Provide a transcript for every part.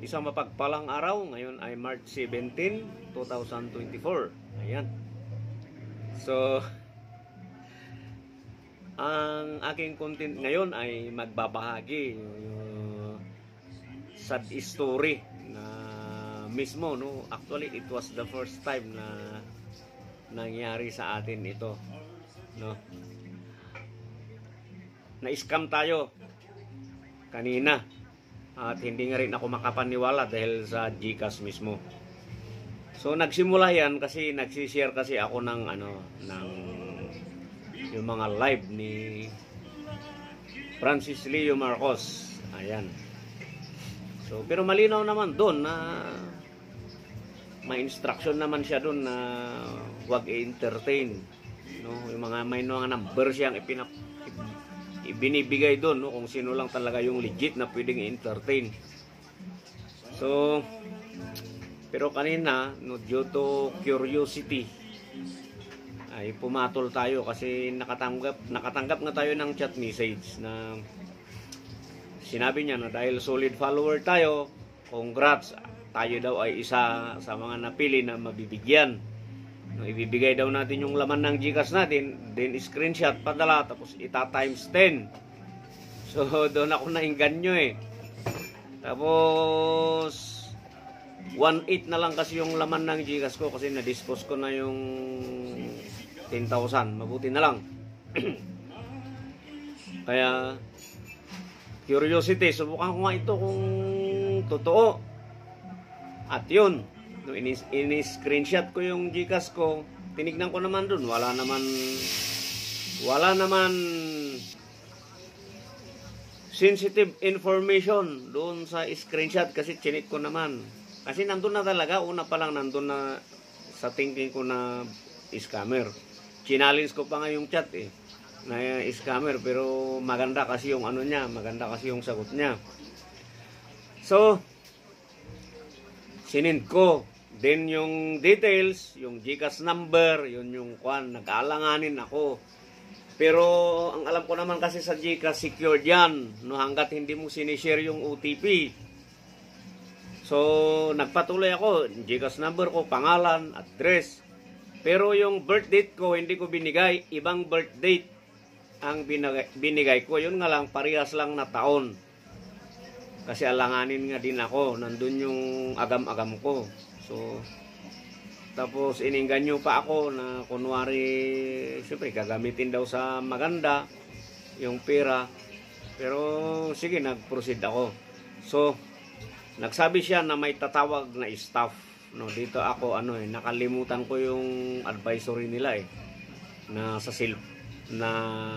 Isang mapagpalang araw, ngayon ay March 17, 2024. Ayan. So, ang aking content ngayon ay magbabahagi sad story na mismo, no? Actually, it was the first time na nangyari sa atin ito, no? Na-scam tayo kanina. At hindi nga rin ako makapaniwala dahil sa GCash mismo. So nagsimula yan kasi nagsishare kasi ako ng yung mga live ni Francis Leo Marcos. Ayan. So pero malinaw naman doon na may instruction naman siya doon na huwag i-entertain, no? Yung may mga number siyang ibinibigay doon, no? Kung sino lang talaga yung legit na pwedeng i-entertain. So, pero kanina, no, due to curiosity, ay pumatol tayo kasi nakatanggap nga tayo ng chat message na sinabi niya na dahil solid follower tayo, congrats, tayo daw ay isa sa mga napili na mabibigyan. No, ibibigay daw natin yung laman ng GCash natin, then screenshot, padala, tapos ita-times 10. So, doon ako nainganyo eh. Tapos, 1.8 na lang kasi yung laman ng GCash ko kasi na-dispose ko na yung 10,000. Mabuti na lang. Kaya, curiosity, subukan ko nga ito kung totoo. At yun, no, ini-screenshot ko yung GCash ko, tinignan ko naman dun, wala naman sensitive information doon sa screenshot kasi chinik ko naman. Kasi nandun na talaga, una pa lang nandun na sa thinking ko na scammer. Challenge ko pa nga yung chat eh, na scammer, pero maganda kasi yung ano niya, maganda kasi yung sagot niya. So, sinend ko. Then yung details, yung GCash number, yun yung nag-aalanganin ako. Pero ang alam ko naman kasi sa GCash, secured yan, no, hanggat hindi mo sinishare yung OTP. So, nagpatuloy ako, GCash number ko, pangalan, address. Pero yung birth date ko, hindi ko binigay, ibang birth date ang binigay ko. Yun nga lang, parehas lang na taon. Kasi alanganin nga din ako, nandun yung agam-agam ko. So, tapos ininganyo pa ako na kunwari, siyempre gagamitin daw sa maganda yung pera. Pero sige, nag-proceed ako. So, nagsabi siya na may tatawag na staff. No, dito ako nakalimutan ko yung advisory nila eh, na sa na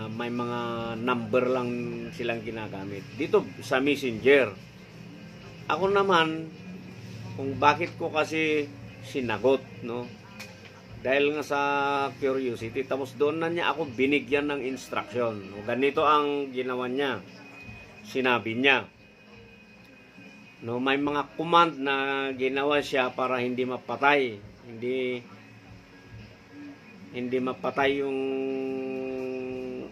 may mga number lang silang ginagamit. Dito sa Messenger. Ako naman, kung bakit ko kasi sinagot, no? Dahil nga sa curiosity. Tapos doon na niya ako binigyan ng instruction. No? Ganito ang ginawa niya. Sinabi niya. No, may mga command na ginawa siya para hindi mapatay. Hindi mapatay yung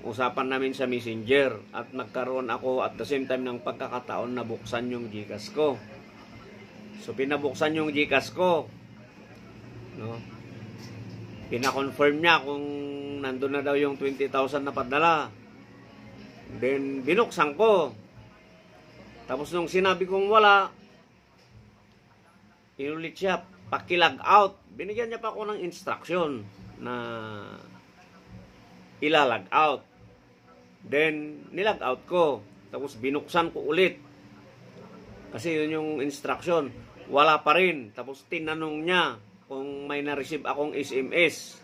usapan namin sa Messenger at nagkaroon ako at the same time ng pagkakataon na buksan yung GCash ko. So pinabuksan yung GCash ko, no? Pina-confirm niya kung nandun na daw yung 20,000 na padala. Then binuksan ko. Tapos nung sinabi kong wala, inulit siya, paki-log out. Binigyan niya pa ako ng instruction na ila-log out. Then, nilog out ko. Tapos, binuksan ko ulit. Kasi yun yung instruction. Wala pa rin. Tapos, tinanong niya kung may na-receive akong SMS.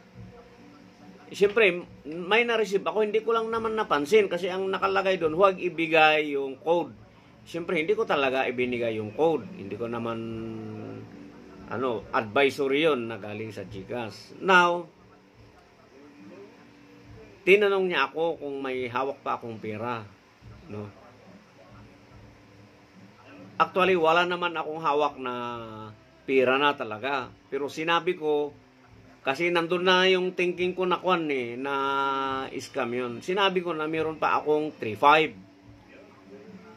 Siyempre, may na-receive ako. Hindi ko lang naman napansin. Kasi ang nakalagay doon, huwag ibigay yung code. Siyempre, hindi ko talaga ibinigay yung code. Hindi ko naman, advisory yun na galing sa GCash. Now, tinanong niya ako kung may hawak pa akong pera, no? Actually, wala naman akong hawak na pera na talaga. Pero sinabi ko, kasi nandun na yung thinking ko na na scam yun. Sinabi ko na meron pa akong 3.5.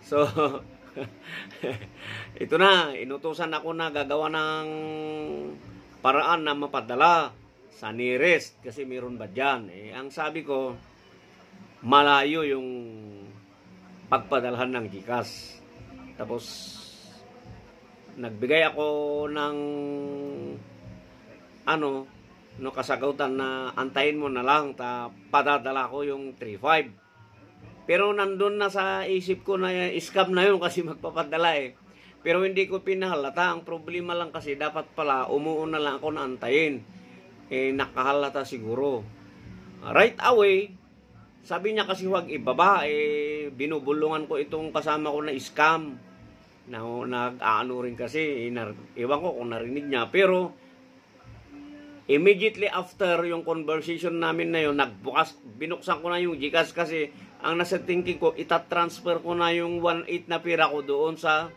So, Ito na, inutusan ako na gagawa ng paraan na mapadala sa nearest kasi meron ba dyan. Ang sabi ko, malayo yung pagpadalhan ng GCash. Tapos, nagbigay ako ng kasagautan na antayin mo na lang, padadala ko yung 3.5. Pero nandun na sa isip ko na scam na yun kasi magpapadala Pero hindi ko pinahalata. Ang problema lang kasi dapat pala umuuna lang ako na antayin. Nakahalata siguro. Right away, sabi niya kasi huwag ibaba. Binubulungan ko itong kasama ko na scam. Nag-aano rin kasi. Iwan ko kung narinig niya. Pero immediately after yung conversation namin na yun, binuksan ko na yung GCash kasi ang nasa thinking ko, itatransfer ko na yung 1.8 na pira ko doon sa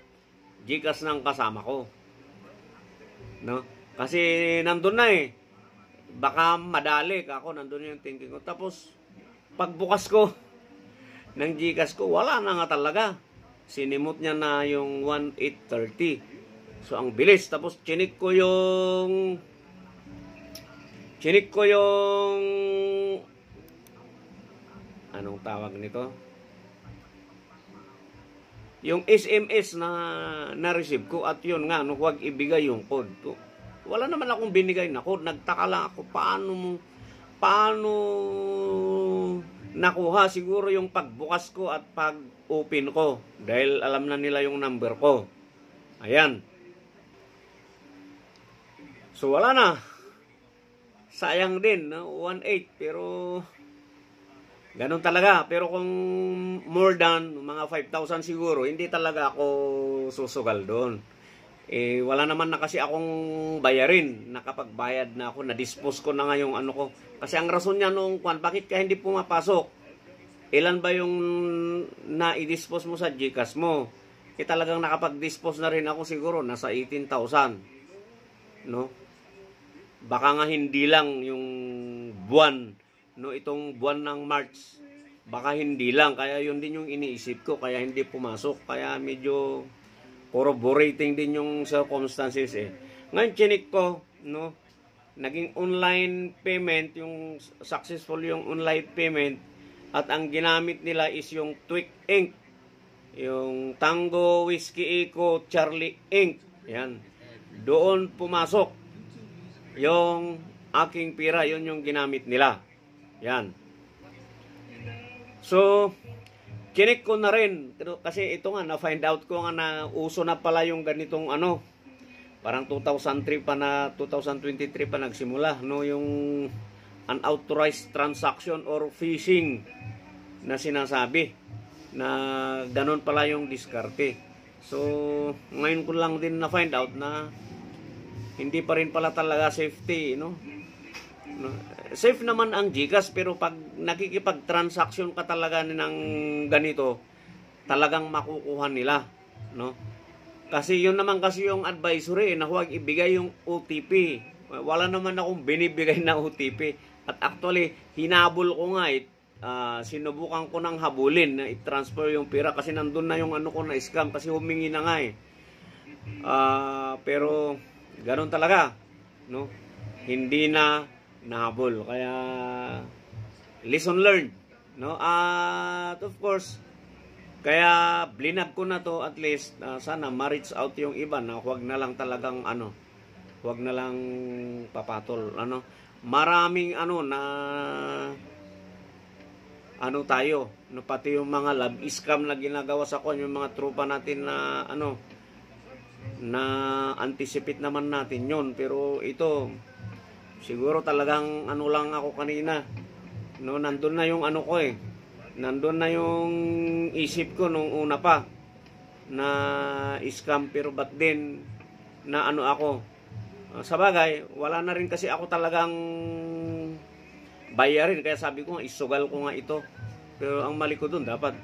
GCash ng kasama ko. No? Kasi nandun na baka madali ako, nandun yung thinking ko. Tapos, pagbukas ko ng GCash ko, wala na nga talaga. Sinimot niya na yung 1.830. So, ang bilis. Tapos, chinik ko yung anong tawag nito? Yung SMS na receive ko at yun nga, huwag ibigay yung code. Wala naman akong binigay na code. Nagtaka lang ako, paano nakuha siguro yung pagbukas ko at pag-open ko. Dahil alam na nila yung number ko. Ayan. So wala na. Sayang din, 1.8 pero ganun talaga. Pero kung more than mga 5,000 siguro, hindi talaga ako susugal doon. Wala naman na kasi akong bayarin. Nakapagbayad na ako, na-dispose ko na nga yung ano ko. Kasi ang rason niya nung bakit ka hindi pumapasok? Ilan ba yung na-i-dispose mo sa GCash mo? Talagang nakapag-dispose na rin ako siguro, nasa 18,000. No? Baka nga hindi lang yung buwan, itong buwan ng March, baka hindi lang, kaya yun din yung iniisip ko, kaya hindi pumasok, kaya medyo corroborating din yung circumstances Ngayon, chinik ko, naging online payment, yung successful yung online payment, at ang ginamit nila is yung Tweak Inc., yung Tango Whiskey Eco Charlie Inc., yan, doon pumasok yung aking pira, yun yung ginamit nila. Yan. So, chinik ko na rin. Kasi ito nga, na-find out ko nga na uso na pala yung ganitong parang 2023 pa nagsimula. Yung unauthorized transaction or phishing na sinasabi. Na ganun pala yung diskarte. So, ngayon ko lang din na-find out na hindi pa rin pala talaga safety, Safe naman ang GCash, pero pag nakikipag-transaction ka talaga ng ganito, talagang makukuha nila, Kasi yun naman kasi yung advisory, na huwag ibigay yung OTP. Wala naman akong binibigay na OTP. At actually, hinabol ko nga, sinubukan ko ng habulin na i-transfer yung pira kasi nandun na yung ko na scam kasi humingi na nga pero ganon talaga, hindi na nahabol. Kaya lesson learned, at of course, kaya blinag ko na to, at least sana ma-reach out yung iba na huwag na lang talagang huwag na lang papatol. Maraming tayo, pati yung mga love scam na ginagawa sa yung mga tropa natin na na anticipate naman natin yon. Pero ito siguro talagang lang ako kanina, nandun na yung ko nandun na yung isip ko nung una pa na scam, pero ba't din na ako sa bagay, wala na rin kasi ako talagang bayarin, kaya sabi ko nga isugal ko nga ito. Pero ang mali ko dun, dapat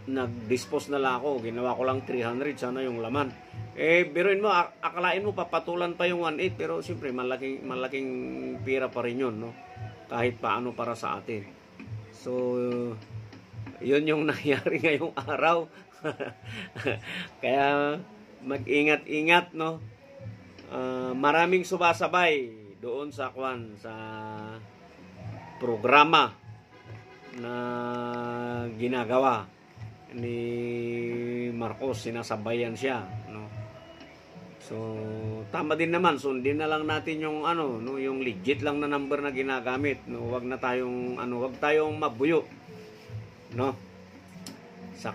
nag-dispose na lang ako, ginawa ko lang 300, sana yung laman. Biruin mo, akalain mo papatulan pa yung 1.8, pero siyempre malaking pira pa rin yun, kahit paano para sa atin. So yun yung nangyari ngayong araw. Kaya mag-ingat-ingat, no. Maraming sumasabay doon sa programa na ginagawa ni Marcos, sinasabayan siya, no. So tama din naman, sundin na lang natin yung no, yung legit lang na number na ginagamit, no. Wag wag tayong mabuyo, no, sa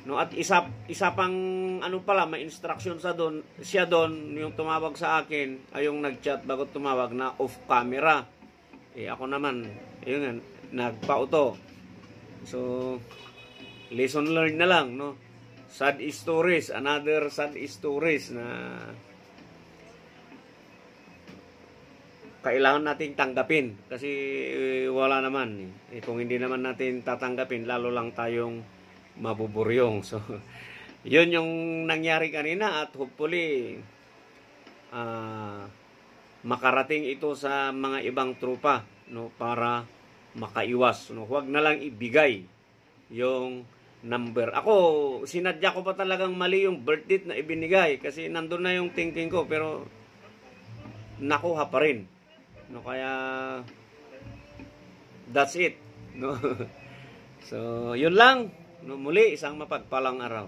no. At isa pang pala, may instruction siya doon yung tumawag sa akin, ay yung nag-chat bago tumawag na off camera. Ako naman, yun, nagpauto. So lesson learned na lang, no. Sad stories, another sad stories na kailangan nating tanggapin kasi wala naman kung hindi naman natin tatanggapin, lalo lang tayong mabuburyong. So yun yung nangyari kanina, at hopefully makarating ito sa mga ibang tropa, no, para makaiwas, no. Huwag na lang ibigay yung number. Ako, sinadya ko pa talagang mali yung birth date na ibinigay kasi nandun na yung thinking ko, pero nakuha pa rin, no. Kaya that's it, no. So yun lang, no. Muli, isang mapagpalang araw.